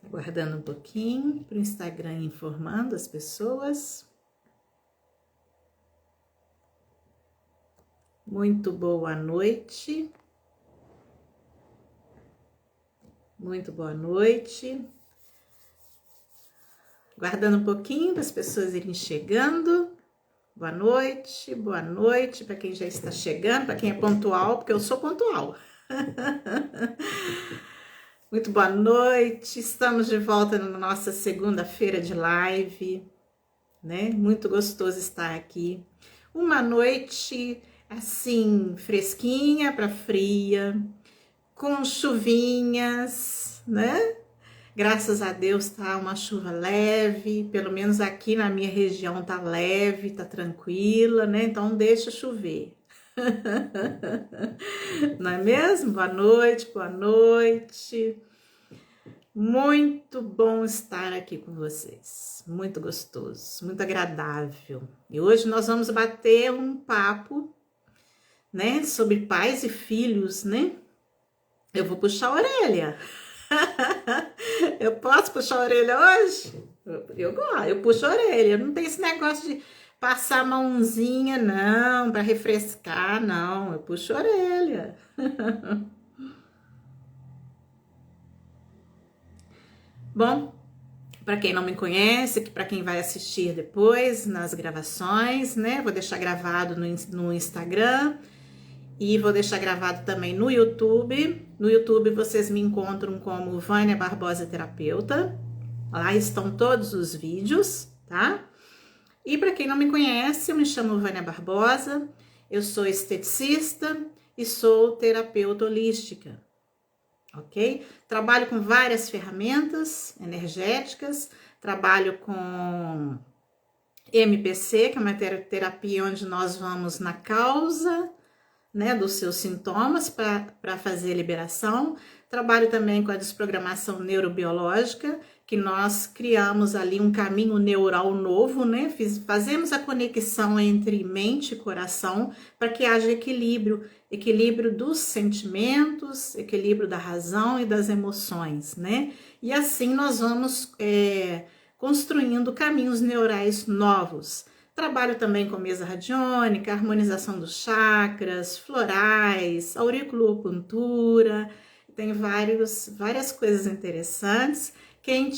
Aguardando um pouquinho para o Instagram informando as pessoas. Muito boa noite. Muito boa noite. Aguardando um pouquinho para as pessoas irem chegando. Boa noite para quem já está chegando, para quem é pontual, porque eu sou pontual. Muito boa noite, estamos de volta na nossa segunda-feira de live, né? Muito gostoso estar aqui. Uma noite assim, fresquinha para fria, com chuvinhas, né? Graças a Deus tá uma chuva leve, pelo menos aqui na minha região tá leve, tá tranquila, né? Então deixa chover. Não é mesmo? Boa noite, boa noite. Muito bom estar aqui com vocês. Muito gostoso, muito agradável. E hoje nós vamos bater um papo, né, sobre pais e filhos, né? Eu vou puxar a orelha. Eu posso puxar a orelha hoje? Eu puxo a orelha. Não tem esse negócio de passar a mãozinha, não, para refrescar, não. Eu puxo a orelha. Bom, para quem não me conhece, para quem vai assistir depois nas gravações, né? Vou deixar gravado no Instagram e vou deixar gravado também no YouTube. No YouTube vocês me encontram como Vânia Barbosa Terapeuta. Lá estão todos os vídeos, tá? E para quem não me conhece, eu me chamo Vânia Barbosa, eu sou esteticista e sou terapeuta holística, ok? Trabalho com várias ferramentas energéticas, trabalho com MPC, que é uma terapia onde nós vamos na causa, né, dos seus sintomas para fazer a liberação. Trabalho também com a desprogramação neurobiológica, que nós criamos ali um caminho neural novo, né? Fazemos a conexão entre mente e coração para que haja equilíbrio dos sentimentos, equilíbrio da razão e das emoções, né? E assim nós vamos construindo caminhos neurais novos. Trabalho também com mesa radiônica, harmonização dos chakras, florais, auriculopuntura, tem várias coisas interessantes. Quem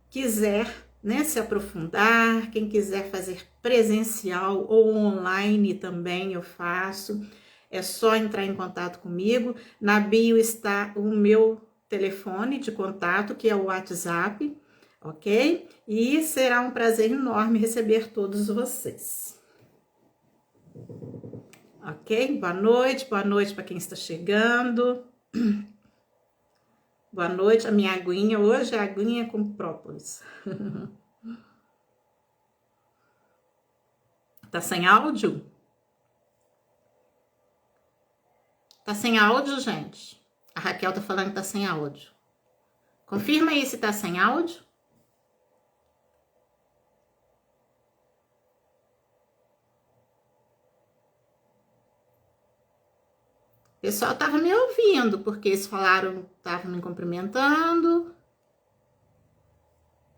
quiser, né, se aprofundar, quem quiser fazer presencial ou online também eu faço, é só entrar em contato comigo. Na bio está o meu telefone de contato, que é o WhatsApp, ok? E será um prazer enorme receber todos vocês. Ok? Boa noite para quem está chegando. Boa noite, a minha aguinha hoje é aguinha com própolis. Tá sem áudio? Tá sem áudio, gente? A Raquel tá falando que tá sem áudio. Confirma aí se tá sem áudio. O pessoal tava me ouvindo, porque eles falaram, estavam me cumprimentando.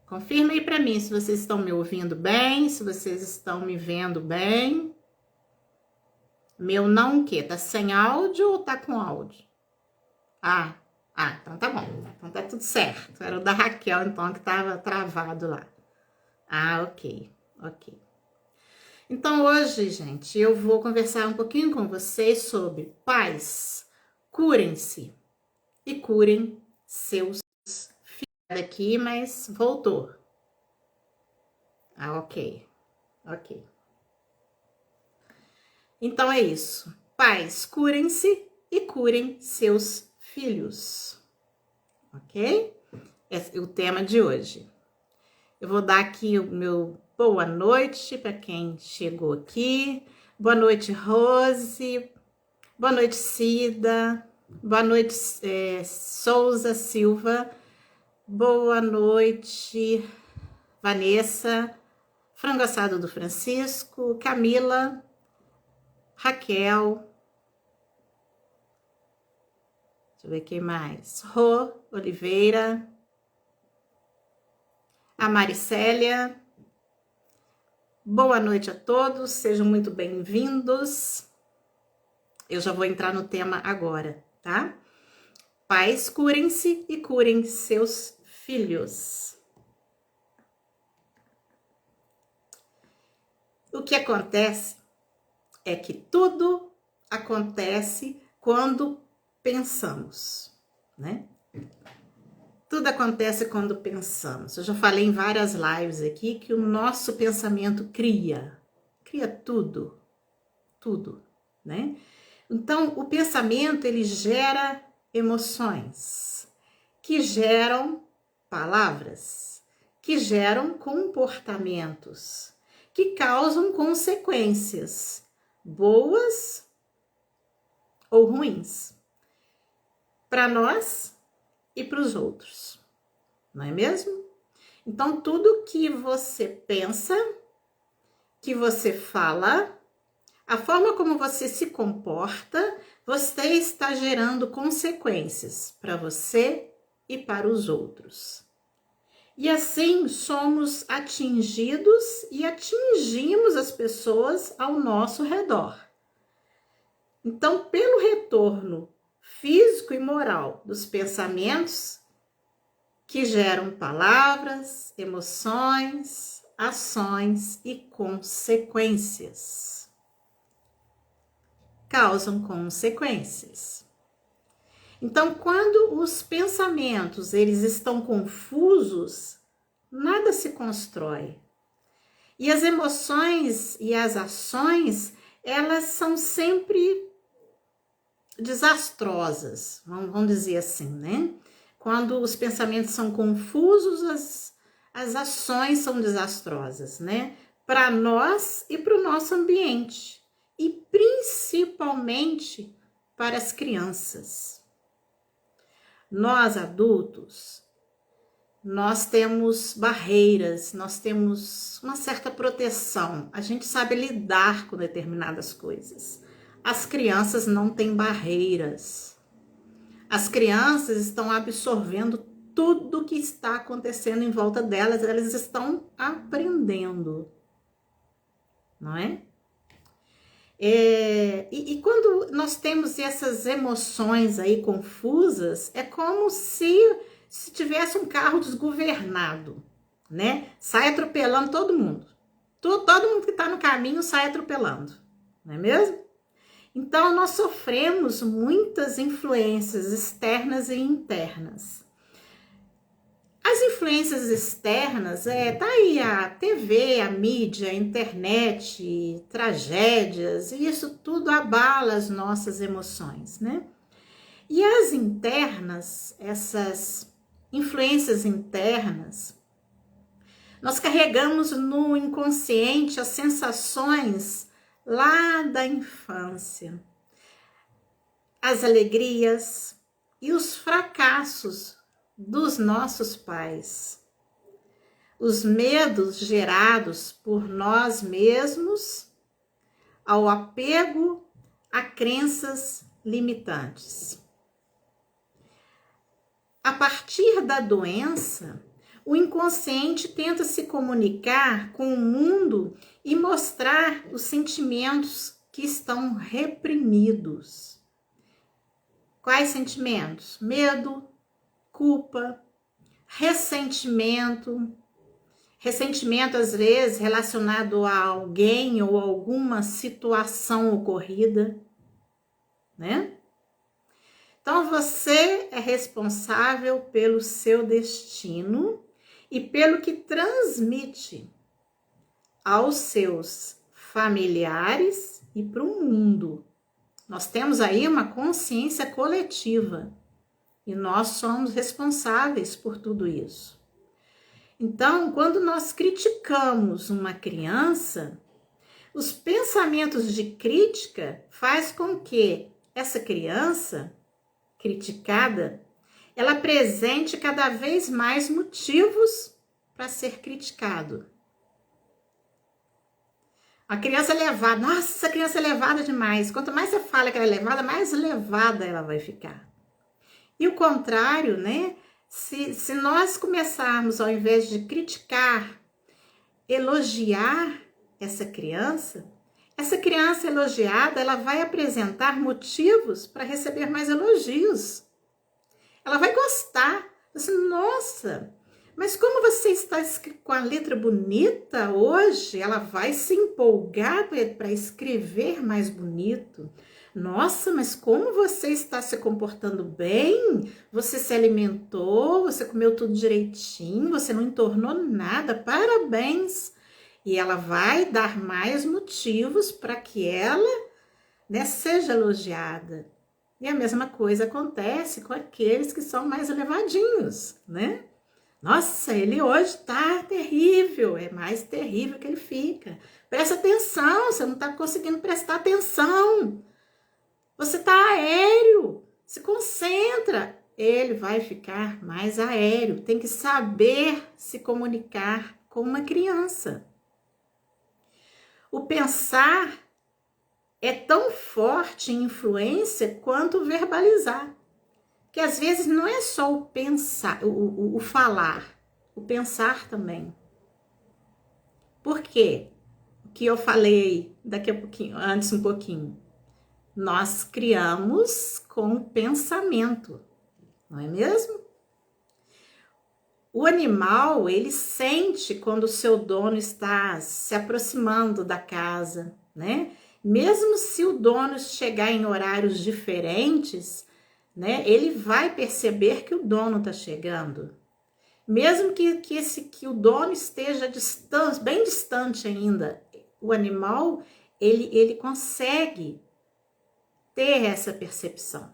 Confirma aí para mim se vocês estão me ouvindo bem, se vocês estão me vendo bem. Meu não o quê? Tá sem áudio ou tá com áudio? Ah, então tá bom. Então tá tudo certo. Era o da Raquel, então, que tava travado lá. Ah, ok. Então hoje, gente, eu vou conversar um pouquinho com vocês sobre pais. Curem-se e curem seus filhos. Aqui, mas voltou. Ah, ok. Então é isso. Pais, curem-se e curem seus filhos. Ok? Esse é o tema de hoje. Eu vou dar aqui o meu boa noite para quem chegou aqui. Boa noite, Rose. Boa noite, Cida. Boa noite, Souza Silva. Boa noite, Vanessa. Frango assado do Francisco. Camila. Raquel. Deixa eu ver quem mais. Rô Oliveira. a Maricélia. Boa noite a todos, sejam muito bem-vindos. Eu já vou entrar no tema agora, tá? Pais, curem-se e curem seus filhos. O que acontece é que tudo acontece quando pensamos, né? Tudo acontece quando pensamos. Eu já falei em várias lives aqui que o nosso pensamento cria tudo, né? Então, o pensamento, ele gera emoções, que geram palavras, que geram comportamentos, que causam consequências, boas ou ruins, para nós e para os outros, não é mesmo? Então, tudo que você pensa, que você fala, a forma como você se comporta, você está gerando consequências para você e para os outros. E assim somos atingidos e atingimos as pessoas ao nosso redor. Então, pelo retorno físico e moral dos pensamentos que geram palavras, emoções, ações e consequências. Causam consequências. Então, quando os pensamentos eles estão confusos, nada se constrói. E as emoções e as ações, elas são sempre desastrosas, vamos dizer assim, né? Quando os pensamentos são confusos, as ações são desastrosas, né? Para nós e para o nosso ambiente. E principalmente para as crianças. Nós, adultos, nós temos barreiras, nós temos uma certa proteção. A gente sabe lidar com determinadas coisas. As crianças não têm barreiras. As crianças estão absorvendo tudo que está acontecendo em volta delas, elas estão aprendendo, não é? E quando nós temos essas emoções aí confusas, é como se tivesse um carro desgovernado, né? Sai atropelando todo mundo. Todo mundo que está no caminho sai atropelando, não é mesmo? Então, nós sofremos muitas influências externas e internas. As influências externas, tá aí a TV, a mídia, a internet, tragédias, e isso tudo abala as nossas emoções, né? E as internas, essas influências internas, nós carregamos no inconsciente as sensações lá da infância, as alegrias e os fracassos dos nossos pais, os medos gerados por nós mesmos ao apego a crenças limitantes. A partir da doença, o inconsciente tenta se comunicar com o mundo e mostrar os sentimentos que estão reprimidos. Quais sentimentos? Medo, culpa, ressentimento. Ressentimento, às vezes, relacionado a alguém ou alguma situação ocorrida, né? Então, você é responsável pelo seu destino e pelo que transmite aos seus familiares e para o mundo. Nós temos aí uma consciência coletiva e nós somos responsáveis por tudo isso. Então, quando nós criticamos uma criança, os pensamentos de crítica faz com que essa criança criticada, ela apresente cada vez mais motivos para ser criticado. A criança é levada, nossa, essa criança é levada demais. Quanto mais você fala que ela é levada, mais levada ela vai ficar. E o contrário, né? Se nós começarmos, ao invés de criticar, elogiar essa criança elogiada, ela vai apresentar motivos para receber mais elogios. Ela vai gostar. Assim, nossa, mas como você está com a letra bonita hoje, ela vai se empolgar para escrever mais bonito. Nossa, mas como você está se comportando bem? Você se alimentou, você comeu tudo direitinho, você não entornou nada, parabéns! E ela vai dar mais motivos para que ela, né, seja elogiada. E a mesma coisa acontece com aqueles que são mais elevadinhos, né? Nossa, ele hoje tá terrível, é mais terrível que ele fica. Presta atenção, você não tá conseguindo prestar atenção. Você tá aéreo, se concentra. Ele vai ficar mais aéreo, tem que saber se comunicar com uma criança. O pensar é tão forte em influência quanto o verbalizar. Que às vezes não é só o pensar, o falar, o pensar também. Por quê? O que eu falei daqui a pouquinho, antes um pouquinho. Nós criamos com o pensamento, não é mesmo? O animal, ele sente quando o seu dono está se aproximando da casa, né? Mesmo se o dono chegar em horários diferentes, né, ele vai perceber que o dono está chegando. Mesmo que o dono esteja distante, bem distante ainda, o animal, ele consegue ter essa percepção.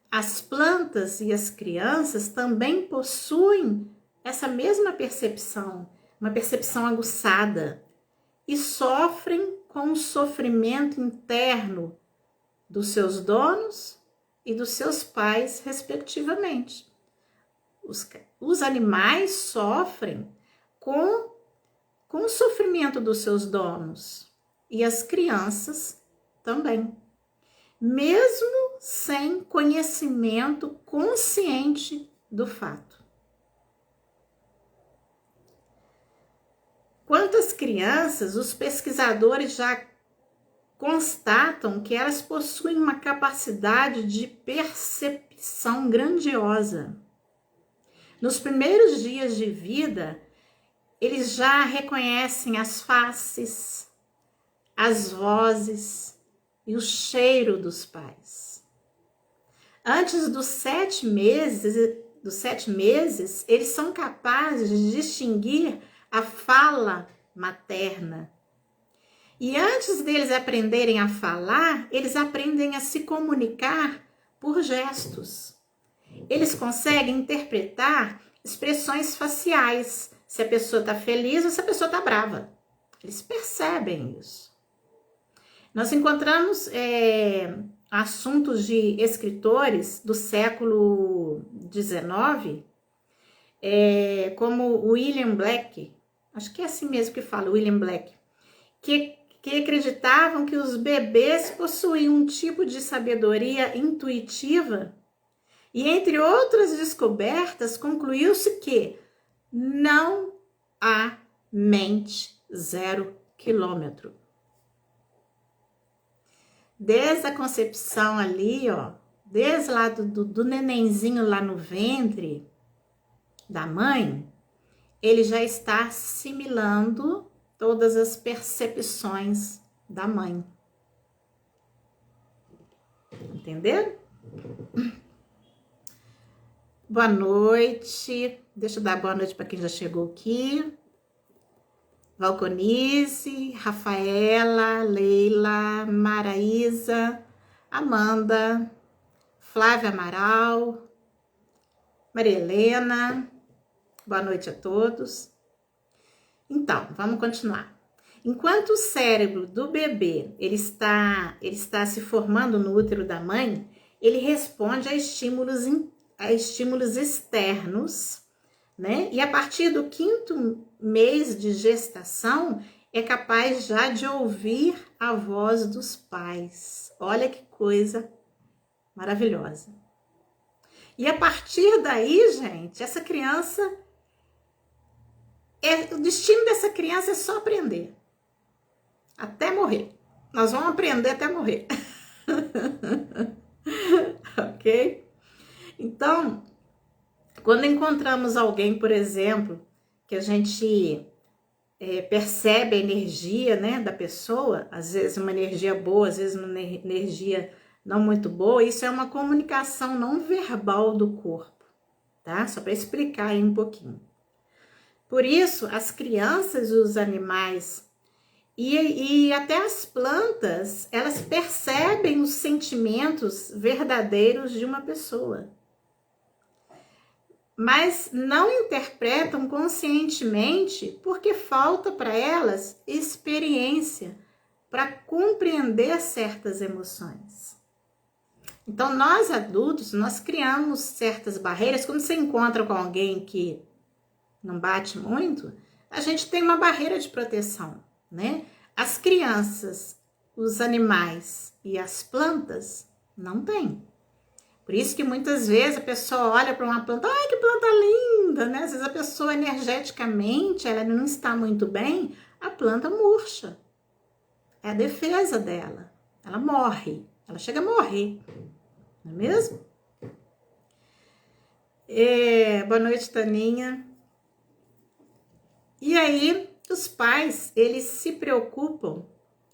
As plantas e as crianças também possuem essa mesma percepção, uma percepção aguçada, e sofrem com o sofrimento interno dos seus donos e dos seus pais, respectivamente. Os animais sofrem com o sofrimento dos seus donos e as crianças também, mesmo sem conhecimento consciente do fato. Quantas crianças os pesquisadores já constatam que elas possuem uma capacidade de percepção grandiosa. Nos primeiros dias de vida, eles já reconhecem as faces, as vozes e o cheiro dos pais. Antes dos 7 meses, eles são capazes de distinguir a fala materna. E antes deles aprenderem a falar, eles aprendem a se comunicar por gestos. Eles conseguem interpretar expressões faciais, se a pessoa está feliz ou se a pessoa está brava. Eles percebem isso. Nós encontramos assuntos de escritores do século XIX, como William Blake, acho que é assim mesmo que fala, William Blake, que acreditavam que os bebês possuíam um tipo de sabedoria intuitiva, e entre outras descobertas, concluiu-se que não há mente 0 quilômetro. Desde a concepção ali, ó, desde lá do nenenzinho lá no ventre da mãe, ele já está assimilando todas as percepções da mãe. Entenderam? Boa noite. Deixa eu dar boa noite para quem já chegou aqui. Valconice, Rafaela, Leila, Maraísa, Amanda, Flávia Amaral, Maria Helena. Boa noite a todos. Então, vamos continuar. Enquanto o cérebro do bebê ele está se formando no útero da mãe, ele responde a estímulos externos, né? E a partir do 5º mês de gestação, é capaz já de ouvir a voz dos pais. Olha que coisa maravilhosa. E a partir daí, gente, essa criança, o destino dessa criança é só aprender. Até morrer. Nós vamos aprender até morrer. Ok? Então, quando encontramos alguém, por exemplo, que a gente percebe a energia, né, da pessoa, às vezes uma energia boa, às vezes uma energia não muito boa, isso é uma comunicação não verbal do corpo, tá? Só para explicar aí um pouquinho. Por isso, as crianças e os animais e até as plantas, elas percebem os sentimentos verdadeiros de uma pessoa, mas não interpretam conscientemente porque falta para elas experiência para compreender certas emoções. Então, nós adultos, nós criamos certas barreiras. Quando você encontra com alguém que não bate muito, a gente tem uma barreira de proteção, né? As crianças, os animais e as plantas não têm. Por isso que muitas vezes a pessoa olha para uma planta, ai que planta linda, né? Às vezes a pessoa energeticamente, ela não está muito bem, a planta murcha. É a defesa dela. Ela morre, ela chega a morrer, não é mesmo? Boa noite, Taninha. E aí, os pais, eles se preocupam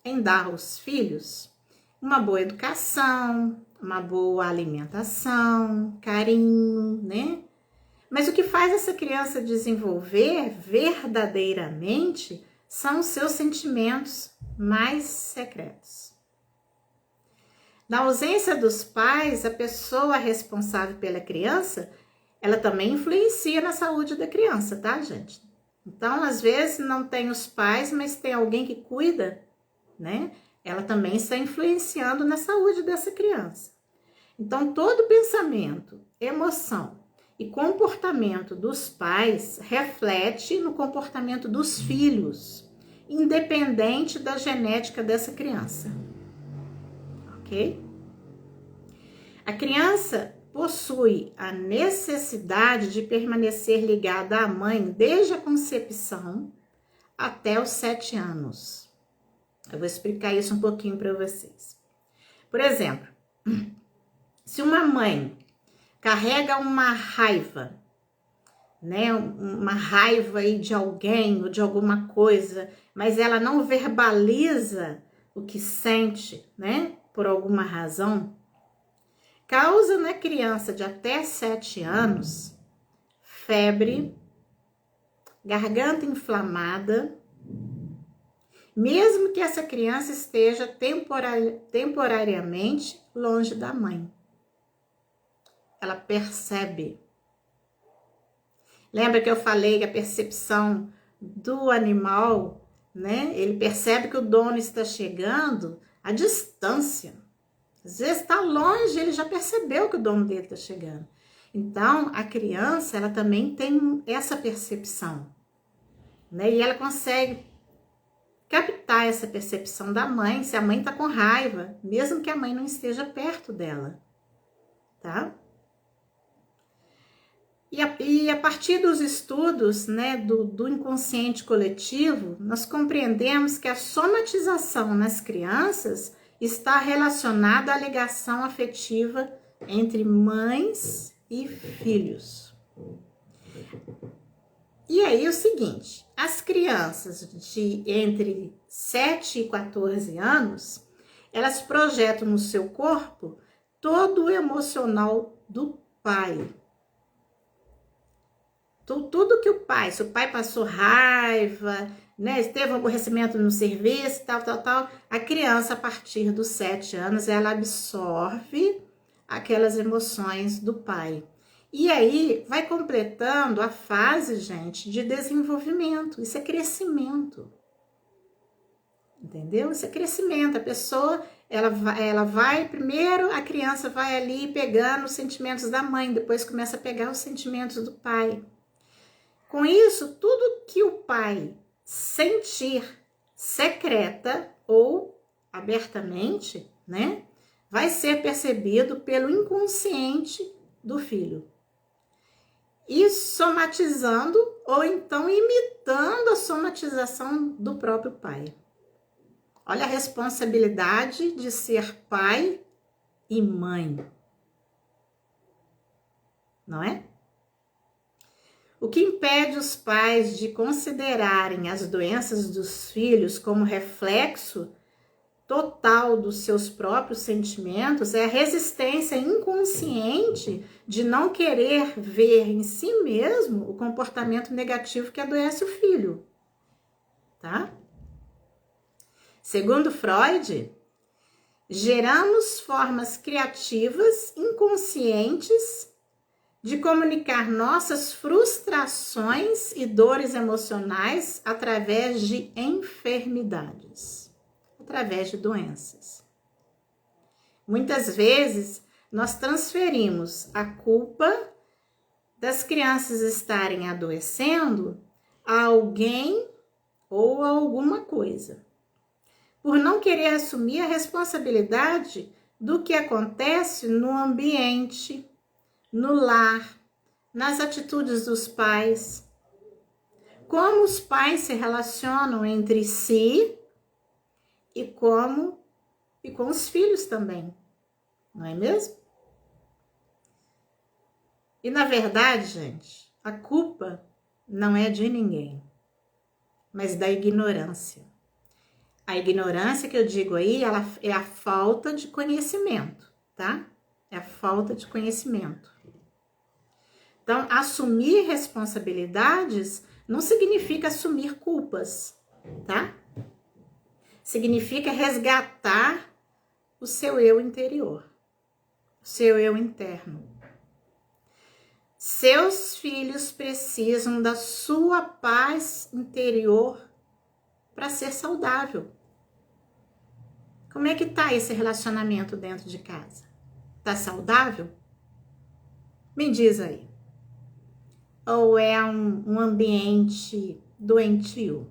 em dar aos filhos uma boa educação, uma boa alimentação, carinho, né? Mas o que faz essa criança desenvolver verdadeiramente são os seus sentimentos mais secretos. Na ausência dos pais, a pessoa responsável pela criança, ela também influencia na saúde da criança, tá, gente? Então, às vezes, não tem os pais, mas tem alguém que cuida, né? Ela também está influenciando na saúde dessa criança. Então, todo pensamento, emoção e comportamento dos pais reflete no comportamento dos filhos, independente da genética dessa criança. Ok? A criança possui a necessidade de permanecer ligada à mãe desde a concepção até os 7 anos. Eu vou explicar isso um pouquinho para vocês. Por exemplo, se uma mãe carrega uma raiva, né, uma raiva aí de alguém ou de alguma coisa, mas ela não verbaliza o que sente, né, por alguma razão, causa na criança de até 7 anos febre, garganta inflamada, mesmo que essa criança esteja temporariamente longe da mãe. Ela percebe. Lembra que eu falei que a percepção do animal, né? Ele percebe que o dono está chegando à distância. Às vezes está longe, ele já percebeu que o dono dele está chegando. Então, a criança, ela também tem essa percepção, né? E ela consegue captar essa percepção da mãe, se a mãe está com raiva, mesmo que a mãe não esteja perto dela, tá? E a partir dos estudos, né, do inconsciente coletivo, nós compreendemos que a somatização nas crianças está relacionada à ligação afetiva entre mães e filhos. E aí o seguinte, as crianças de entre 7 e 14 anos, elas projetam no seu corpo todo o emocional do pai. Tudo que o pai, se o pai passou raiva, né, teve um aborrecimento no serviço, tal, a criança, a partir dos 7 anos, ela absorve aquelas emoções do pai. E aí, vai completando a fase, gente, de desenvolvimento. Isso é crescimento. Entendeu? Isso é crescimento. A pessoa, ela vai, primeiro a criança vai ali pegando os sentimentos da mãe, depois começa a pegar os sentimentos do pai. Com isso, tudo que o pai sentir secreta ou abertamente, né, vai ser percebido pelo inconsciente do filho. E somatizando ou então imitando a somatização do próprio pai. Olha a responsabilidade de ser pai e mãe. Não é? O que impede os pais de considerarem as doenças dos filhos como reflexo total dos seus próprios sentimentos é a resistência inconsciente de não querer ver em si mesmo o comportamento negativo que adoece o filho, tá? Segundo Freud, geramos formas criativas inconscientes de comunicar nossas frustrações e dores emocionais através de enfermidades, através de doenças. Muitas vezes, nós transferimos a culpa das crianças estarem adoecendo a alguém ou a alguma coisa, por não querer assumir a responsabilidade do que acontece no ambiente, no lar, nas atitudes dos pais, como os pais se relacionam entre si e com os filhos também, não é mesmo? E na verdade, gente, a culpa não é de ninguém, mas da ignorância. A ignorância que eu digo aí, ela é a falta de conhecimento, tá? É a falta de conhecimento. Então, assumir responsabilidades não significa assumir culpas, tá? Significa resgatar o seu eu interior, o seu eu interno. Seus filhos precisam da sua paz interior para ser saudável. Como é que tá esse relacionamento dentro de casa? Tá saudável? Me diz aí. Ou é um ambiente doentio?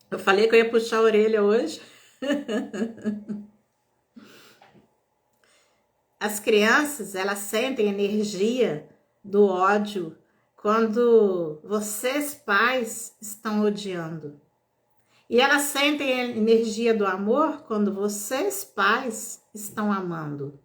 Eu falei que eu ia puxar a orelha hoje. As crianças, elas sentem energia do ódio quando vocês, pais, estão odiando. E elas sentem a energia do amor quando vocês, pais, estão amando.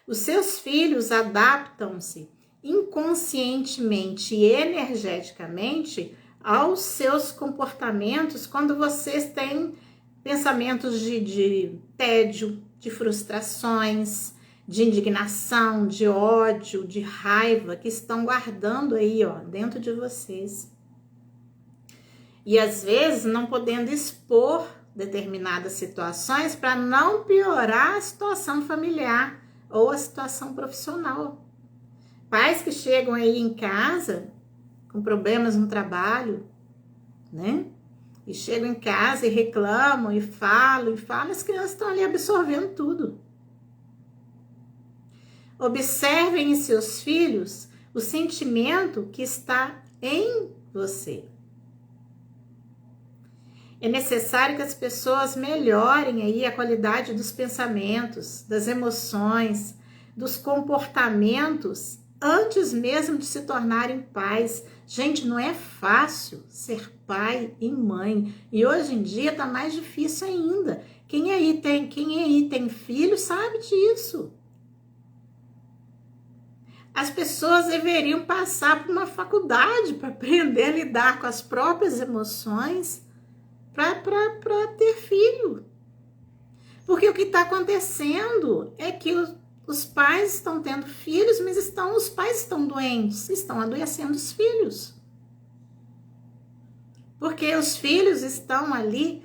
Os seus filhos adaptam-se inconscientemente e energeticamente aos seus comportamentos quando vocês têm pensamentos de tédio, de frustrações, de indignação, de ódio, de raiva que estão guardando aí, ó, dentro de vocês. E às vezes não podendo expor determinadas situações para não piorar a situação familiar ou a situação profissional. Pais que chegam aí em casa com problemas no trabalho, né? E chegam em casa e reclamam e falam, as crianças estão ali absorvendo tudo. Observem em seus filhos o sentimento que está em você. É necessário que as pessoas melhorem aí a qualidade dos pensamentos, das emoções, dos comportamentos antes mesmo de se tornarem pais. Gente, não é fácil ser pai e mãe. E hoje em dia tá mais difícil ainda. Quem aí tem filho sabe disso. As pessoas deveriam passar por uma faculdade para aprender a lidar com as próprias emoções para ter filho. Porque o que está acontecendo é que os pais estão tendo filhos, mas os pais estão doentes, estão adoecendo os filhos. Porque os filhos estão ali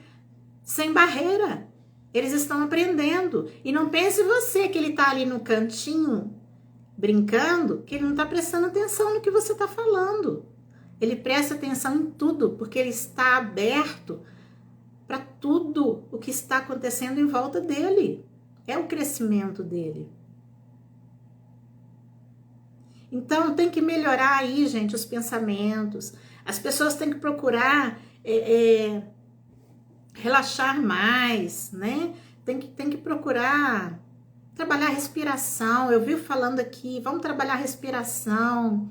sem barreira. Eles estão aprendendo. E não pense você que ele está ali no cantinho, brincando, que ele não está prestando atenção no que você está falando. Ele presta atenção em tudo, porque ele está aberto para tudo o que está acontecendo em volta dele. É o crescimento dele. Então, tem que melhorar aí, gente, os pensamentos. As pessoas têm que procurar relaxar mais, né? Tem que procurar trabalhar a respiração. Eu vivo falando aqui, vamos trabalhar a respiração,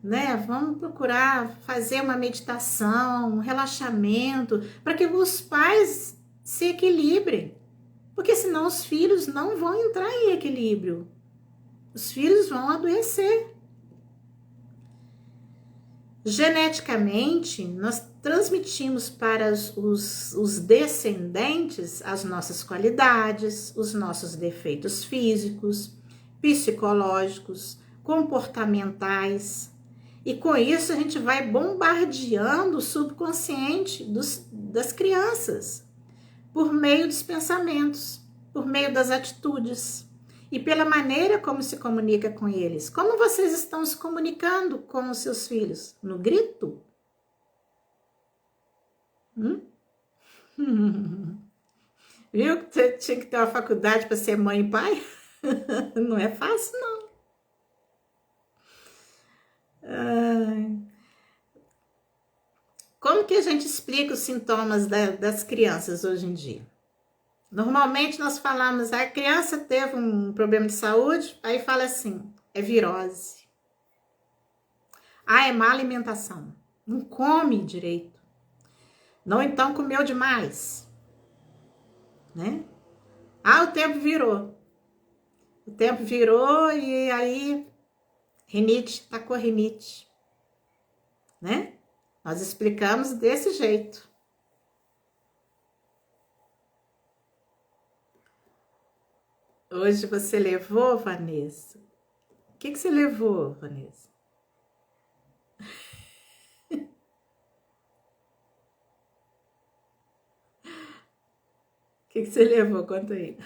né? Vamos procurar fazer uma meditação, um relaxamento, para que os pais se equilibrem. Porque senão os filhos não vão entrar em equilíbrio. Os filhos vão adoecer. Geneticamente, nós transmitimos para os descendentes as nossas qualidades, os nossos defeitos físicos, psicológicos, comportamentais. E com isso a gente vai bombardeando o subconsciente das crianças, por meio dos pensamentos, por meio das atitudes e pela maneira como se comunica com eles. Como vocês estão se comunicando com os seus filhos? No grito? Viu que você tinha que ter uma faculdade para ser mãe e pai? Não é fácil, não. Como que a gente explica os sintomas das crianças hoje em dia? Normalmente nós falamos, a criança teve um problema de saúde, aí fala assim, é virose. Ah, é má alimentação, não come direito. Não, então comeu demais, né? Ah, o tempo virou. O tempo virou e aí rinite, tacou rinite, né? Nós explicamos desse jeito. Hoje você levou, Vanessa? O que você levou, Vanessa? O que você levou? Conta aí.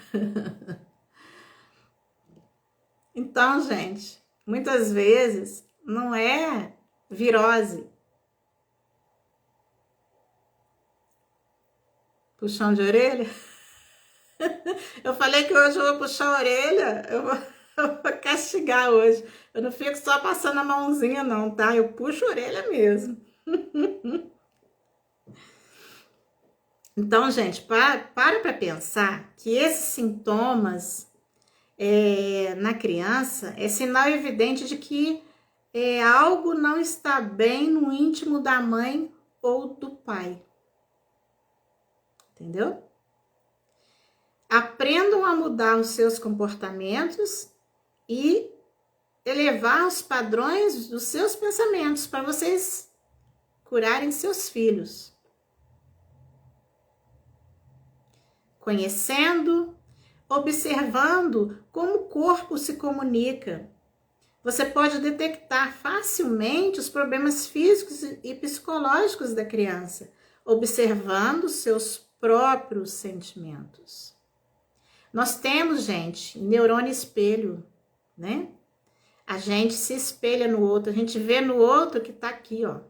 Então, gente, muitas vezes não é virose. Puxão de orelha? Eu falei que hoje eu vou puxar a orelha, eu vou castigar hoje. Eu não fico só passando a mãozinha não, tá? Eu puxo a orelha mesmo. Então, gente, para pensar que esses sintomas na criança é sinal evidente de que algo não está bem no íntimo da mãe ou do pai. Entendeu? Aprendam a mudar os seus comportamentos e elevar os padrões dos seus pensamentos para vocês curarem seus filhos. Conhecendo, observando como o corpo se comunica. Você pode detectar facilmente os problemas físicos e psicológicos da criança, observando seus próprios sentimentos. Nós temos, gente, neurônio espelho, né? A gente se espelha no outro, a gente vê no outro que tá aqui, ó,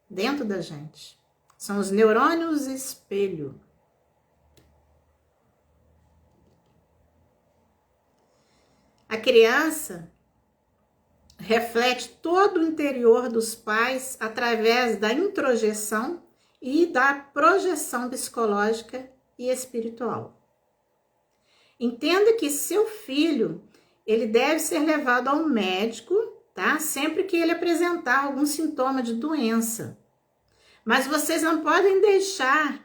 dentro da gente. São os neurônios espelho. A criança reflete todo o interior dos pais através da introjeção e da projeção psicológica e espiritual. Entenda que seu filho, ele deve ser levado ao médico, tá? Sempre que ele apresentar algum sintoma de doença. Mas vocês não podem deixar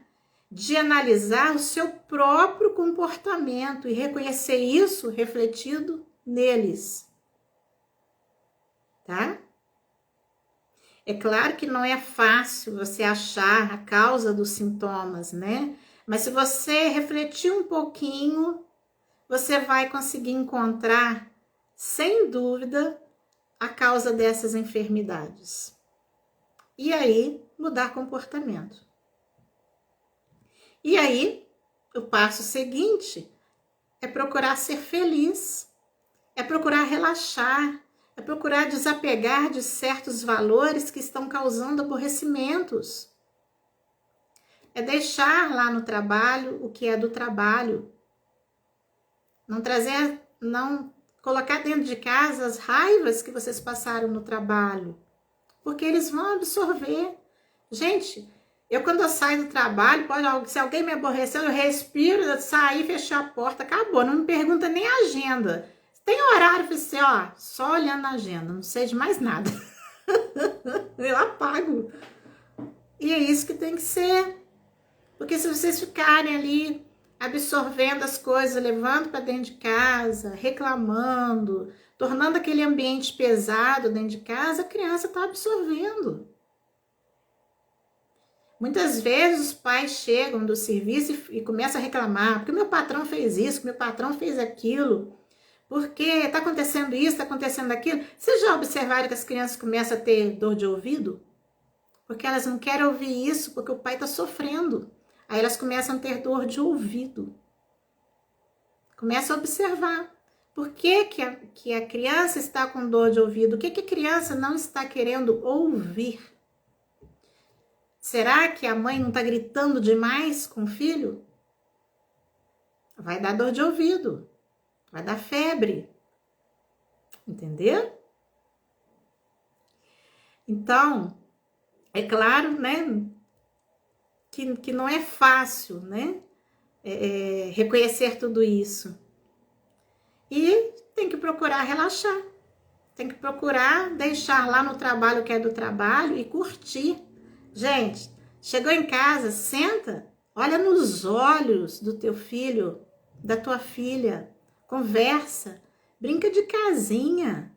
de analisar o seu próprio comportamento e reconhecer isso refletido neles, tá? É claro que não é fácil você achar a causa dos sintomas, né? Mas se você refletir um pouquinho, você vai conseguir encontrar, sem dúvida, a causa dessas enfermidades. E aí, mudar comportamento. E aí, o passo seguinte é procurar ser feliz, é procurar relaxar, é procurar desapegar de certos valores que estão causando aborrecimentos. É deixar lá no trabalho o que é do trabalho. Não colocar dentro de casa as raivas que vocês passaram no trabalho, porque eles vão absorver. Gente, quando eu saio do trabalho, se alguém me aborreceu, eu respiro, eu saí, fechei a porta, acabou. Não me pergunta nem a agenda. Tem horário para você, ó, só olhando a agenda, não sei de mais nada. Eu apago. E é isso que tem que ser. Porque se vocês ficarem ali absorvendo as coisas, levando para dentro de casa, reclamando, tornando aquele ambiente pesado dentro de casa, a criança está absorvendo. Muitas vezes os pais chegam do serviço e começam a reclamar, porque meu patrão fez isso, meu patrão fez aquilo, porque está acontecendo isso, está acontecendo aquilo. Vocês já observaram que as crianças começam a ter dor de ouvido? Porque elas não querem ouvir isso, porque o pai está sofrendo. Aí elas começam a ter dor de ouvido. Começa a observar. Por que a criança está com dor de ouvido? O que a criança não está querendo ouvir? Será que a mãe não está gritando demais com o filho? Vai dar dor de ouvido. Vai dar febre. Entendeu? Então, é claro, né, que não é fácil, né, reconhecer tudo isso. E tem que procurar relaxar. Tem que procurar deixar lá no trabalho o que é do trabalho e curtir. Gente, chegou em casa, senta, olha nos olhos do teu filho, da tua filha, conversa, brinca de casinha,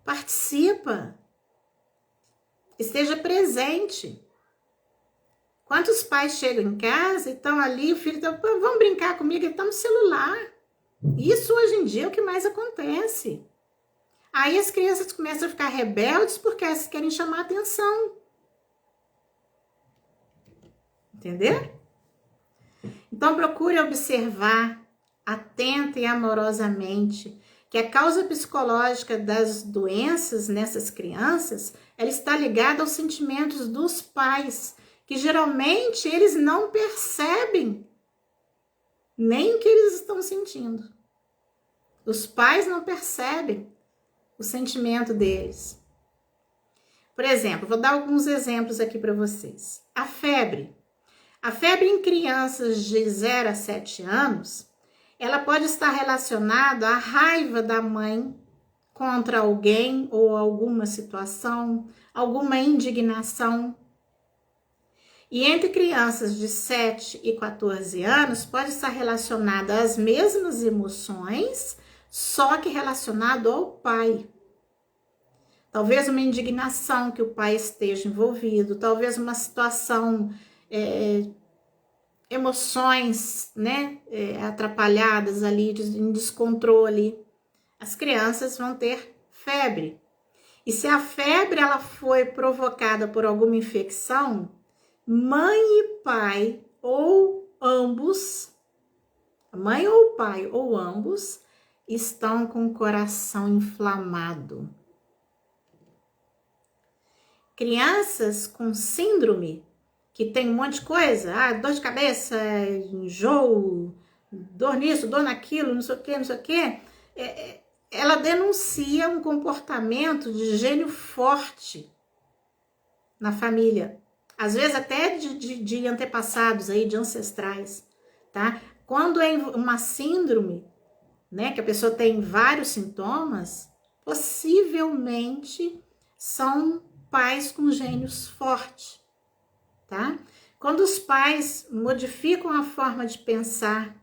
participa, esteja presente. Quantos pais chegam em casa e estão ali, o filho está, vamos brincar comigo, ele está no celular. Isso hoje em dia é o que mais acontece. Aí as crianças começam a ficar rebeldes porque elas querem chamar atenção. Entendeu? Então procure observar atenta e amorosamente que a causa psicológica das doenças nessas crianças, ela está ligada aos sentimentos dos pais, que geralmente eles não percebem nem o que eles estão sentindo. Os pais não percebem o sentimento deles. Por exemplo, vou dar alguns exemplos aqui para vocês. A febre. A febre em crianças de 0 a 7 anos, ela pode estar relacionada à raiva da mãe contra alguém ou alguma situação, alguma indignação. E entre crianças de 7 e 14 anos, pode estar relacionada às mesmas emoções, só que relacionado ao pai. Talvez uma indignação que o pai esteja envolvido, talvez uma situação, emoções, né, atrapalhadas ali, em descontrole. As crianças vão ter febre. E se a febre ela foi provocada por alguma infecção, mãe e pai, ou ambos, mãe ou pai, ou ambos, estão com o coração inflamado. Crianças com síndrome, que tem um monte de coisa, dor de cabeça, enjoo, dor nisso, dor naquilo, não sei o que, ela denuncia um comportamento de gênio forte na família. Às vezes até de antepassados aí, de ancestrais, tá? Quando é uma síndrome, né, que a pessoa tem vários sintomas, possivelmente são pais com gênios fortes, tá? Quando os pais modificam a forma de pensar,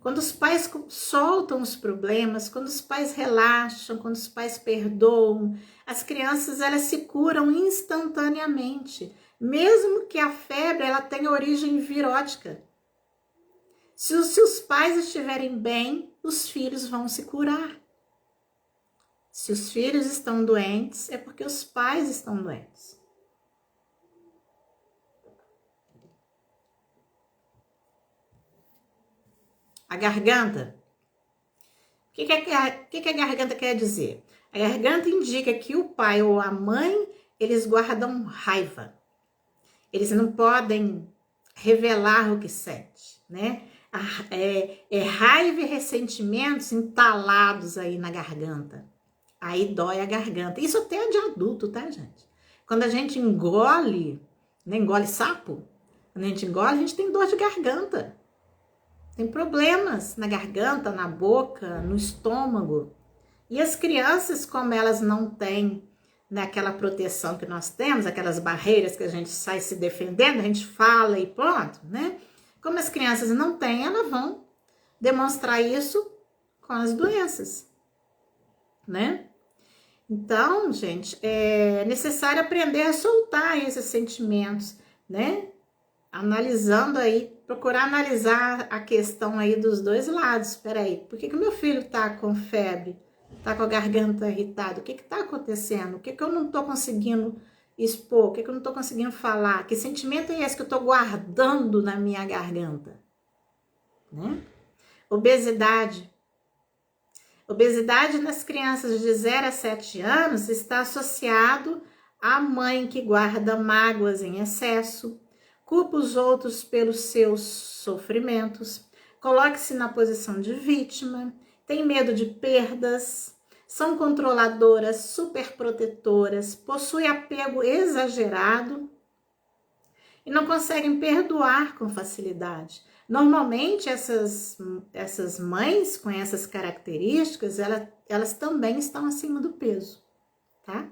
quando os pais soltam os problemas, quando os pais relaxam, quando os pais perdoam, as crianças elas se curam instantaneamente, mesmo que a febre ela tenha origem virótica. Se os pais estiverem bem, os filhos vão se curar. Se os filhos estão doentes, é porque os pais estão doentes. A garganta. O que a garganta quer dizer? A garganta indica que o pai ou a mãe, eles guardam raiva. Eles não podem revelar o que sente, né? É raiva e ressentimentos entalados aí na garganta. Aí dói a garganta. Isso até é de adulto, tá, gente? Quando a gente engole, né, engole sapo, Quando a gente engole, a gente tem dor de garganta. Tem problemas na garganta, na boca, no estômago. E as crianças, como elas não têm aquela proteção que nós temos, aquelas barreiras que a gente sai se defendendo, a gente fala e pronto, né? Como as crianças não têm, elas vão demonstrar isso com as doenças, né? Então, gente, é necessário aprender a soltar esses sentimentos, né? Analisando aí, procurar analisar a questão aí dos dois lados. Espera aí, por que meu filho tá com febre? Tá com a garganta irritada? O que tá acontecendo? O que eu não tô conseguindo expor? O que eu não tô conseguindo falar? Que sentimento é esse que eu tô guardando na minha garganta? Né? Obesidade. Obesidade nas crianças de 0 a 7 anos está associado à mãe que guarda mágoas em excesso, culpa os outros pelos seus sofrimentos, coloque-se na posição de vítima, tem medo de perdas, são controladoras, superprotetoras, possuem apego exagerado e não conseguem perdoar com facilidade. Normalmente, essas mães com essas características, elas também estão acima do peso, tá?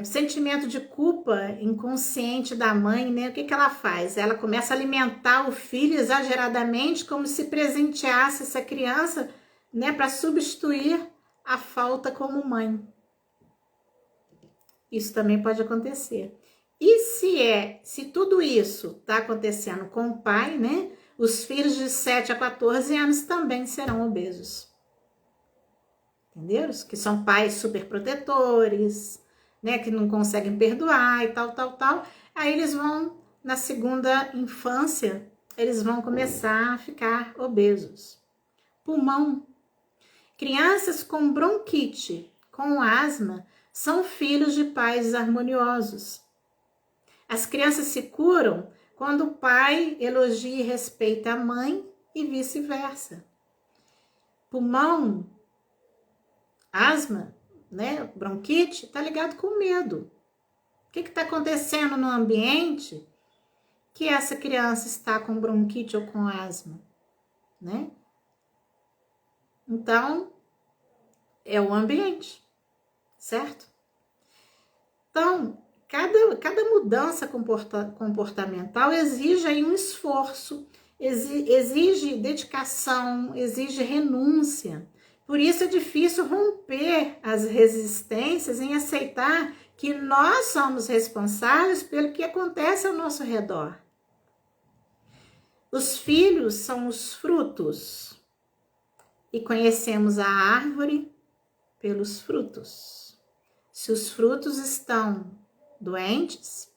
Sentimento de culpa inconsciente da mãe, né? O que ela faz? Ela começa a alimentar o filho exageradamente, como se presenteasse essa criança, né? Para substituir a falta como mãe. Isso também pode acontecer. E se tudo isso está acontecendo com o pai, né? Os filhos de 7 a 14 anos também serão obesos. Entenderam? Que são pais superprotetores, né? Que não conseguem perdoar e tal. Aí eles vão, na segunda infância, eles vão começar a ficar obesos. Pulmão. Crianças com bronquite, com asma, são filhos de pais desarmoniosos. As crianças se curam quando o pai elogia e respeita a mãe e vice-versa. Pulmão, asma, né, bronquite, tá ligado com medo. O que está acontecendo no ambiente que essa criança está com bronquite ou com asma, né? Então, é o ambiente, certo? Então, cada mudança comportamental exige aí um esforço, exige dedicação, exige renúncia. Por isso é difícil romper as resistências em aceitar que nós somos responsáveis pelo que acontece ao nosso redor. Os filhos são os frutos e conhecemos a árvore pelos frutos. Se os frutos estão doentes,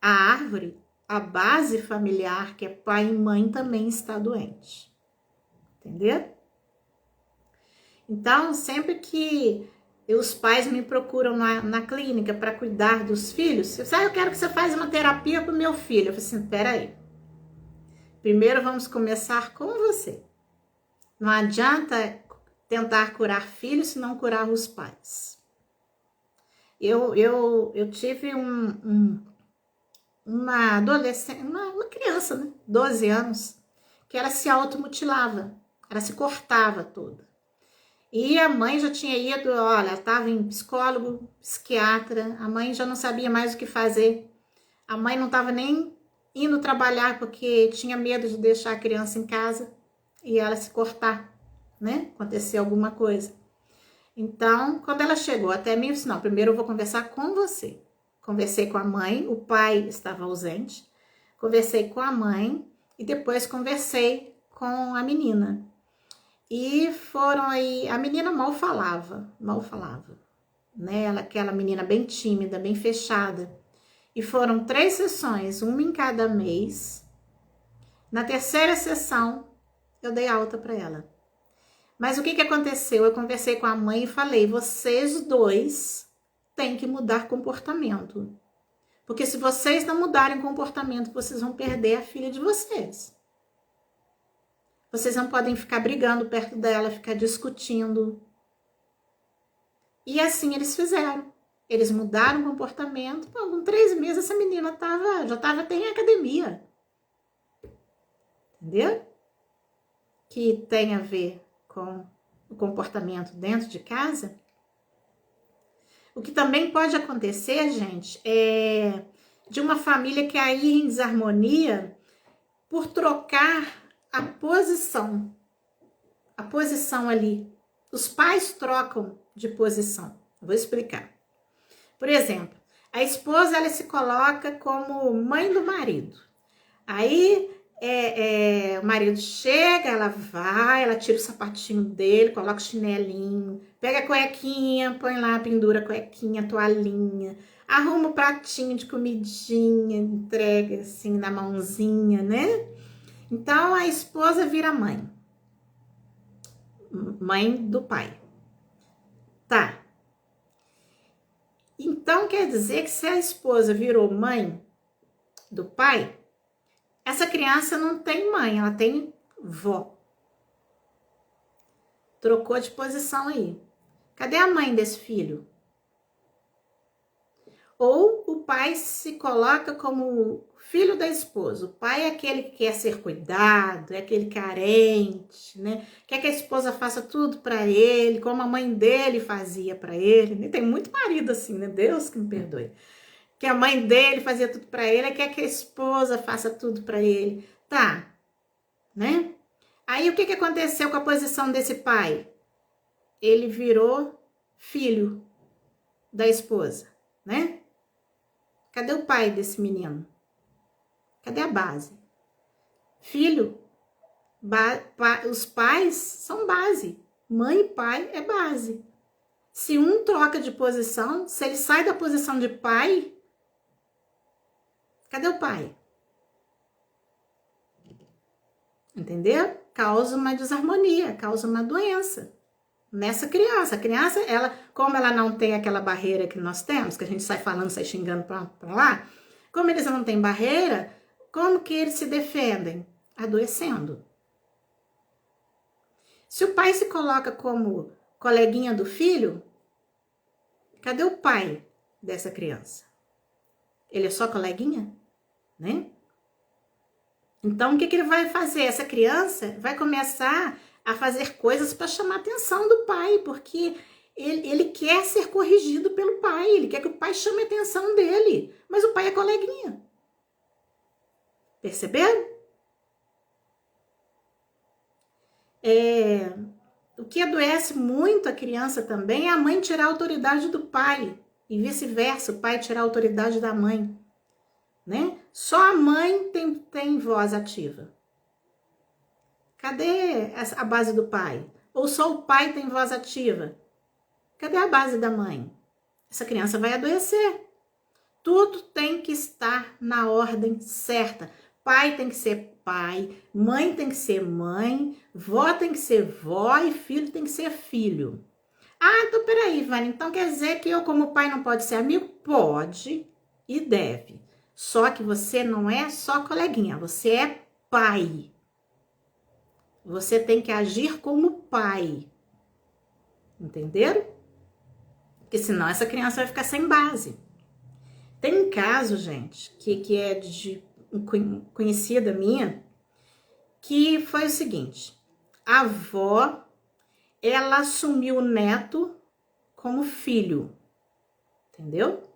a árvore, a base familiar, que é pai e mãe, também está doente. Entendeu? Então, sempre que os pais me procuram na clínica para cuidar dos filhos, eu quero que você faça uma terapia para o meu filho. Eu falei assim, peraí. Primeiro vamos começar com você. Não adianta tentar curar filhos se não curar os pais. Eu tive uma adolescente, uma criança, né? 12 anos, que ela se automutilava, ela se cortava toda. E a mãe já tinha ido, olha, estava em psicólogo, psiquiatra, a mãe já não sabia mais o que fazer. A mãe não estava nem indo trabalhar porque tinha medo de deixar a criança em casa e ela se cortar, né? Acontecer alguma coisa. Então, quando ela chegou até mim, eu disse, não, primeiro eu vou conversar com você. Conversei com a mãe, o pai estava ausente. Conversei com a mãe e depois conversei com a menina. E foram aí, a menina mal falava, né? Aquela menina bem tímida, bem fechada. E foram 3 sessões, uma em cada mês. Na terceira sessão, eu dei alta para ela. Mas o que aconteceu? Eu conversei com a mãe e falei, vocês dois têm que mudar comportamento. Porque se vocês não mudarem comportamento, vocês vão perder a filha de vocês. Vocês não podem ficar brigando perto dela, ficar discutindo. E assim eles fizeram. Eles mudaram o comportamento. Pô, com 3 meses essa menina já estava até em academia. Entendeu? Que tem a ver com o comportamento dentro de casa. O que também pode acontecer, gente, é de uma família cair em desarmonia por trocar a posição ali. Os pais trocam de posição. Vou explicar. Por exemplo, a esposa ela se coloca como mãe do marido. Aí o marido chega, ela tira o sapatinho dele, coloca o chinelinho, pega a cuequinha, põe lá, pendura a cuequinha, toalhinha, arruma o pratinho de comidinha, entrega assim na mãozinha, né? Então a esposa vira mãe do pai. Tá. Então quer dizer que se a esposa virou mãe do pai, essa criança não tem mãe, ela tem vó. Trocou de posição aí. Cadê a mãe desse filho? Ou o pai se coloca como filho da esposa. O pai é aquele que quer ser cuidado, é aquele carente, né? Quer que a esposa faça tudo para ele, como a mãe dele fazia para ele. Né? Tem muito marido assim, né? Deus que me perdoe. Que a mãe dele fazia tudo para ele, quer que a esposa faça tudo para ele. Tá, né? Aí o que aconteceu com a posição desse pai? Ele virou filho da esposa, né? Cadê o pai desse menino? Cadê a base? Filho, os pais são base. Mãe e pai é base. Se um troca de posição, se ele sai da posição de pai, cadê o pai? Entendeu? Causa uma desarmonia, causa uma doença nessa criança. A criança, como ela não tem aquela barreira que nós temos, que a gente sai falando, sai xingando pra lá, como eles não têm barreira, como que eles se defendem? Adoecendo. Se o pai se coloca como coleguinha do filho, cadê o pai dessa criança? Ele é só coleguinha, né? Então, o que ele vai fazer? Essa criança vai começar a fazer coisas para chamar a atenção do pai, porque ele quer ser corrigido pelo pai, ele quer que o pai chame a atenção dele, mas o pai é coleguinha. Perceberam? O que adoece muito a criança também é a mãe tirar a autoridade do pai, e vice-versa, o pai tirar a autoridade da mãe. Né? Só a mãe tem voz ativa. Cadê a base do pai? Ou só o pai tem voz ativa? Cadê a base da mãe? Essa criança vai adoecer. Tudo tem que estar na ordem certa. Pai tem que ser pai, mãe tem que ser mãe, vó tem que ser vó e filho tem que ser filho. Ah, então peraí, Vânia, então quer dizer que eu como pai não pode ser amigo? Pode e deve. Só que você não é só coleguinha, você é pai. Você tem que agir como pai. Entenderam? Porque senão essa criança vai ficar sem base. Tem um caso, gente, que é de conhecida minha, que foi o seguinte. A avó, ela assumiu o neto como filho. Entendeu?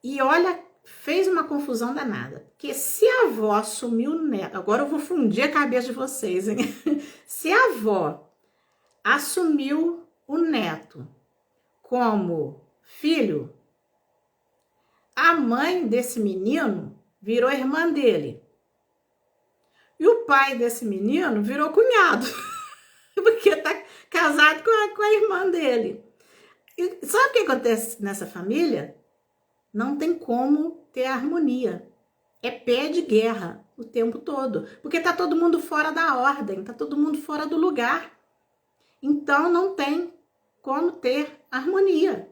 E olha, fez uma confusão danada. Porque se a avó assumiu o neto... Agora eu vou fundir a cabeça de vocês, hein? Se a avó assumiu o neto como filho, a mãe desse menino virou irmã dele. E o pai desse menino virou cunhado. Porque tá casado com a irmã dele. E sabe o que acontece nessa família? Não tem como ter harmonia. É pé de guerra o tempo todo. Porque tá todo mundo fora da ordem, tá todo mundo fora do lugar. Então não tem como ter harmonia.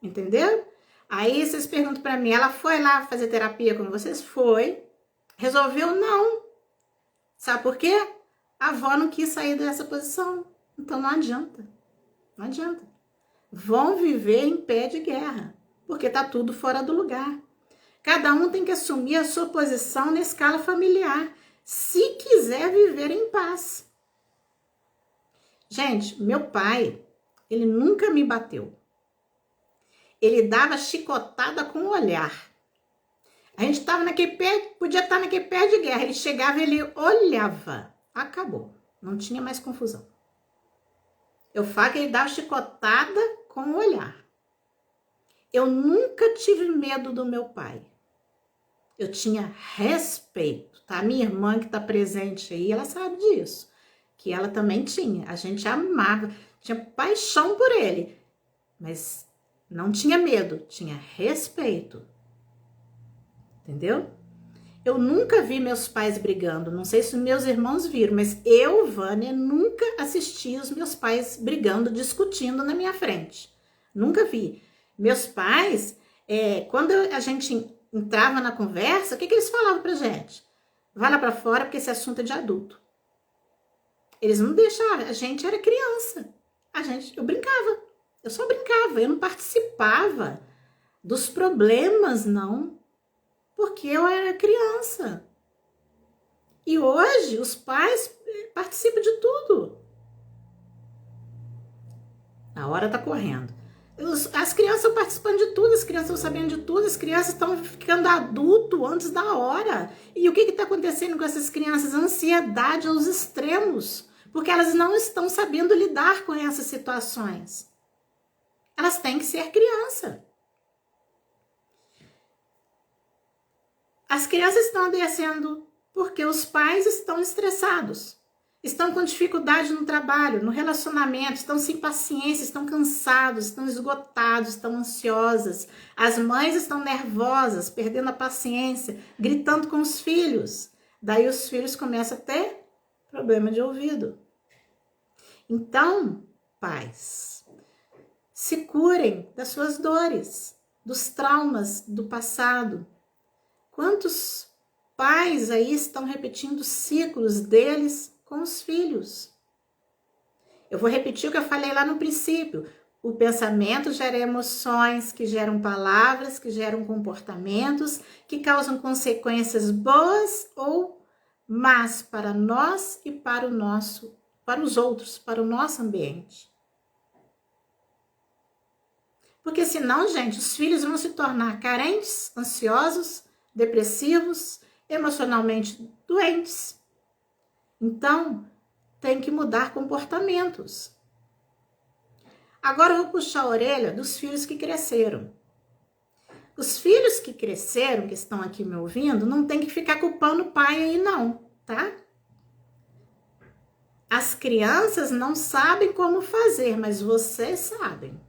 Entendeu? Aí vocês perguntam pra mim, ela foi lá fazer terapia com vocês? Foi. Resolveu? Não. Sabe por quê? A avó não quis sair dessa posição. Então não adianta. Não adianta. vão viver em pé de guerra, porque tá tudo fora do lugar. Cada um tem que assumir a sua posição na escala familiar, se quiser viver em paz. Gente, meu pai, ele nunca me bateu. Ele dava chicotada com o olhar. A gente estava naquele pé, podia estar naquele pé de guerra. Ele chegava e ele olhava. Acabou. Não tinha mais confusão. Eu falo que ele dava chicotada com o olhar. Eu nunca tive medo do meu pai. Eu tinha respeito, tá? A minha irmã que tá presente aí, ela sabe disso. Que ela também tinha. A gente amava, tinha paixão por ele. Mas não tinha medo, tinha respeito. Entendeu? Eu nunca vi meus pais brigando. Não sei se meus irmãos viram, mas eu, Vânia, nunca assisti os meus pais brigando, discutindo na minha frente. Nunca vi. Meus pais, quando a gente entrava na conversa, o que eles falavam pra gente? Vai lá pra fora porque esse assunto é de adulto. Eles não deixavam, a gente era criança. Eu brincava. Eu só brincava, eu não participava dos problemas, não. Porque eu era criança. E hoje os pais participam de tudo. A hora tá correndo. As crianças estão participando de tudo, as crianças estão sabendo de tudo, as crianças estão ficando adulto antes da hora. E o que está acontecendo com essas crianças? Ansiedade aos extremos. Porque elas não estão sabendo lidar com essas situações. Elas têm que ser criança. As crianças estão adoecendo porque os pais estão estressados, estão com dificuldade no trabalho, no relacionamento, estão sem paciência, estão cansados, estão esgotados, estão ansiosas. As mães estão nervosas, perdendo a paciência, gritando com os filhos. Daí os filhos começam a ter problema de ouvido. Então, pais, se curem das suas dores, dos traumas do passado. Quantos pais aí estão repetindo ciclos deles com os filhos? Eu vou repetir o que eu falei lá no princípio. O pensamento gera emoções, que geram palavras, que geram comportamentos, que causam consequências boas ou más para nós e para os outros, para o nosso ambiente. Porque senão, gente, os filhos vão se tornar carentes, ansiosos, depressivos, emocionalmente doentes. Então, tem que mudar comportamentos. Agora eu vou puxar a orelha dos filhos que cresceram. Os filhos que cresceram, que estão aqui me ouvindo, não tem que ficar culpando o pai aí não, tá? As crianças não sabem como fazer, mas vocês sabem.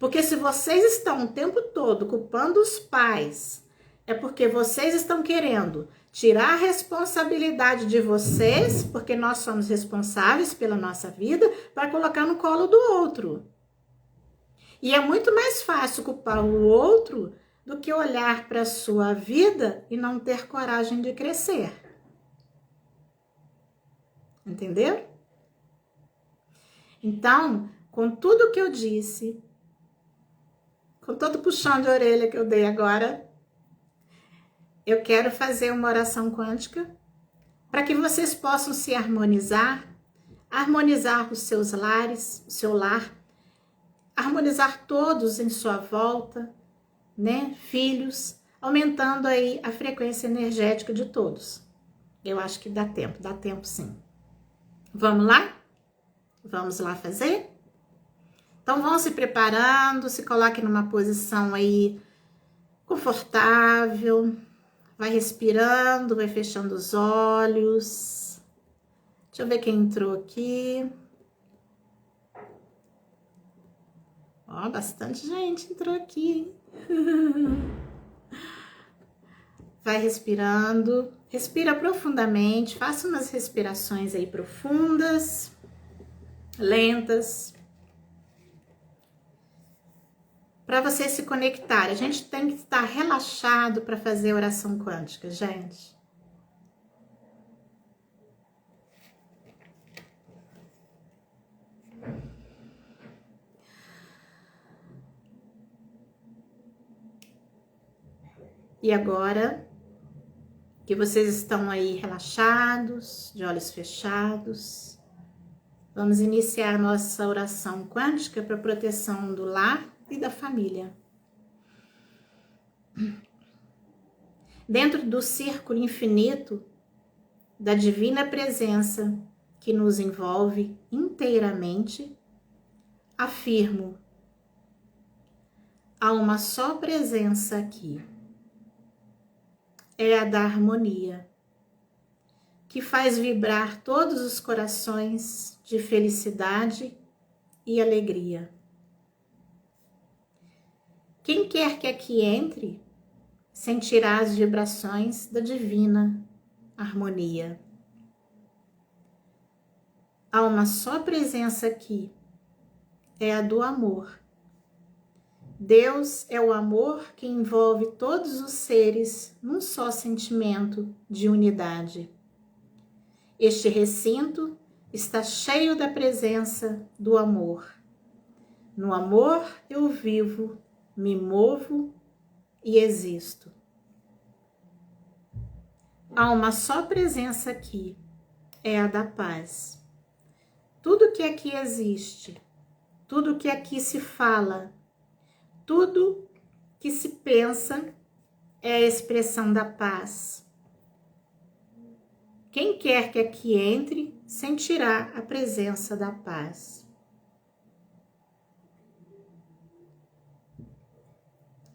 Porque se vocês estão o tempo todo culpando os pais, é porque vocês estão querendo tirar a responsabilidade de vocês, porque nós somos responsáveis pela nossa vida, para colocar no colo do outro. E é muito mais fácil culpar o outro do que olhar para a sua vida e não ter coragem de crescer. Entendeu? Então, com tudo que eu disse, com todo puxão de orelha que eu dei agora, eu quero fazer uma oração quântica para que vocês possam se harmonizar os seus lares, o seu lar, harmonizar todos em sua volta, né? Filhos, aumentando aí a frequência energética de todos. Eu acho que dá tempo sim. Vamos lá? Vamos lá fazer? Então vão se preparando, se coloquem numa posição aí confortável. Vai respirando, vai fechando os olhos. Deixa eu ver quem entrou aqui. Ó, bastante gente entrou aqui, hein? Vai respirando. Respira profundamente. Faça umas respirações aí profundas, lentas. Para você se conectar. A gente tem que estar relaxado para fazer oração quântica, gente. E agora que vocês estão aí relaxados, de olhos fechados, vamos iniciar nossa oração quântica para proteção do lar e da família. Dentro do círculo infinito da divina presença que nos envolve inteiramente, afirmo: há uma só presença aqui. É a da harmonia, que faz vibrar todos os corações de felicidade e alegria. Quem quer que aqui entre, sentirá as vibrações da divina harmonia. Há uma só presença aqui, é a do amor. Deus é o amor que envolve todos os seres num só sentimento de unidade. Este recinto está cheio da presença do amor. No amor eu vivo, me movo e existo. Há uma só presença aqui, é a da paz. Tudo que aqui existe, tudo que aqui se fala, tudo que se pensa é a expressão da paz. Quem quer que aqui entre, sentirá a presença da paz.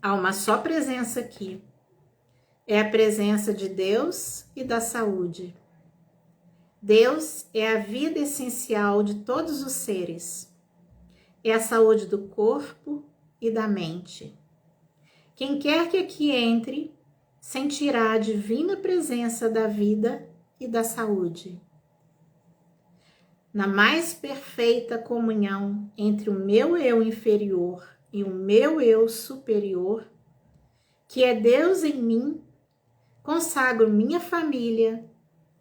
Há uma só presença aqui. É a presença de Deus e da saúde. Deus é a vida essencial de todos os seres. É a saúde do corpo e da mente. Quem quer que aqui entre, sentirá a divina presença da vida e da saúde. Na mais perfeita comunhão entre o meu eu inferior e o meu eu superior, que é Deus em mim, consagro minha família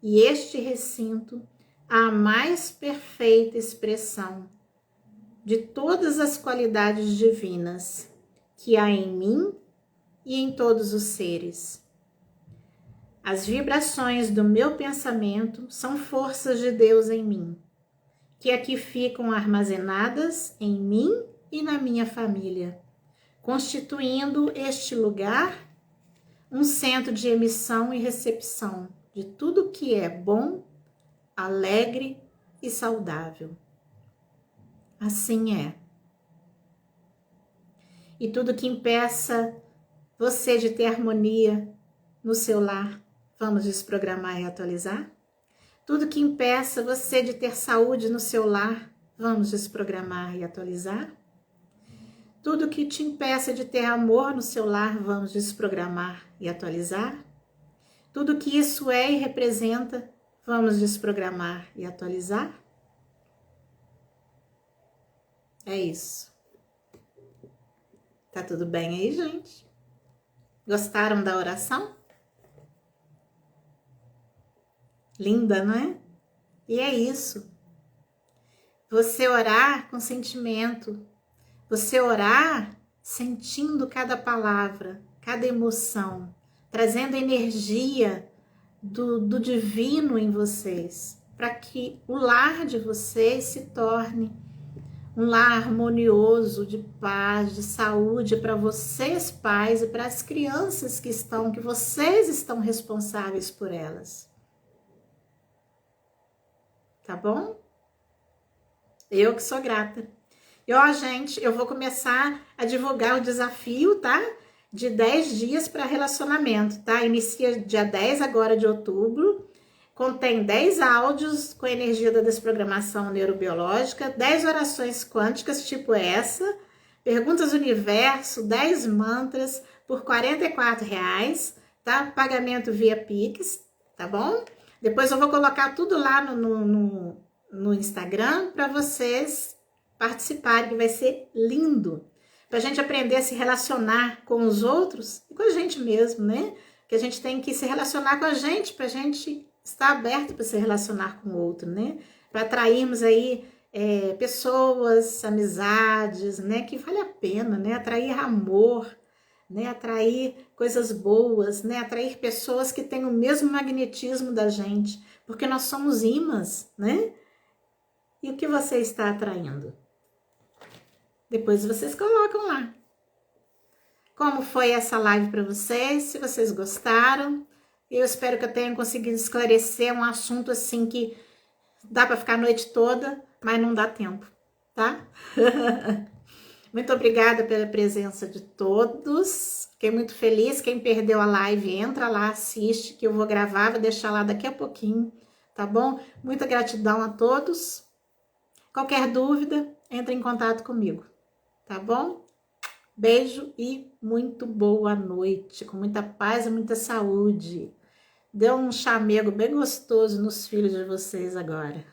e este recinto à mais perfeita expressão de todas as qualidades divinas que há em mim e em todos os seres. As vibrações do meu pensamento são forças de Deus em mim, que aqui ficam armazenadas em mim e na minha família, constituindo este lugar um centro de emissão e recepção de tudo que é bom, alegre e saudável. Assim é. E tudo que impeça você de ter harmonia no seu lar, vamos desprogramar e atualizar? Tudo que impeça você de ter saúde no seu lar, vamos desprogramar e atualizar? Tudo que te impeça de ter amor no seu lar, vamos desprogramar e atualizar? Tudo que isso é e representa, vamos desprogramar e atualizar? É isso. Tá tudo bem aí, gente? Gostaram da oração? Linda, não é? E é isso. Você orar com sentimento. Você orar sentindo cada palavra, cada emoção, trazendo energia do divino em vocês, para que o lar de vocês se torne um lar harmonioso, de paz, de saúde para vocês pais e para as crianças que vocês estão responsáveis por elas. Tá bom? Eu que sou grata. E ó, gente, eu vou começar a divulgar o desafio, tá? De 10 dias para relacionamento, tá? Inicia dia 10 agora de outubro. Contém 10 áudios com energia da desprogramação neurobiológica, 10 orações quânticas tipo essa, perguntas do universo, 10 mantras por R$44, tá? Pagamento via Pix, tá bom? Depois eu vou colocar tudo lá no Instagram para vocês participarem, que vai ser lindo. Pra gente aprender a se relacionar com os outros e com a gente mesmo, né? Que a gente tem que se relacionar com a gente pra gente estar aberto para se relacionar com o outro, né? Para atrairmos aí pessoas, amizades, né? Que vale a pena, né? Atrair amor, né? Atrair coisas boas, né? Atrair pessoas que têm o mesmo magnetismo da gente, porque nós somos imãs, né? E o que você está atraindo? Depois vocês colocam lá. Como foi essa live para vocês? Se vocês gostaram, eu espero que eu tenha conseguido esclarecer um assunto assim que dá para ficar a noite toda, mas não dá tempo, tá? Muito obrigada pela presença de todos. Fiquei muito feliz. Quem perdeu a live, entra lá, assiste, que eu vou gravar, vou deixar lá daqui a pouquinho, tá bom? Muita gratidão a todos. Qualquer dúvida, entre em contato comigo, tá bom? Beijo e muito boa noite, com muita paz e muita saúde. Dê um chamego bem gostoso nos filhos de vocês agora.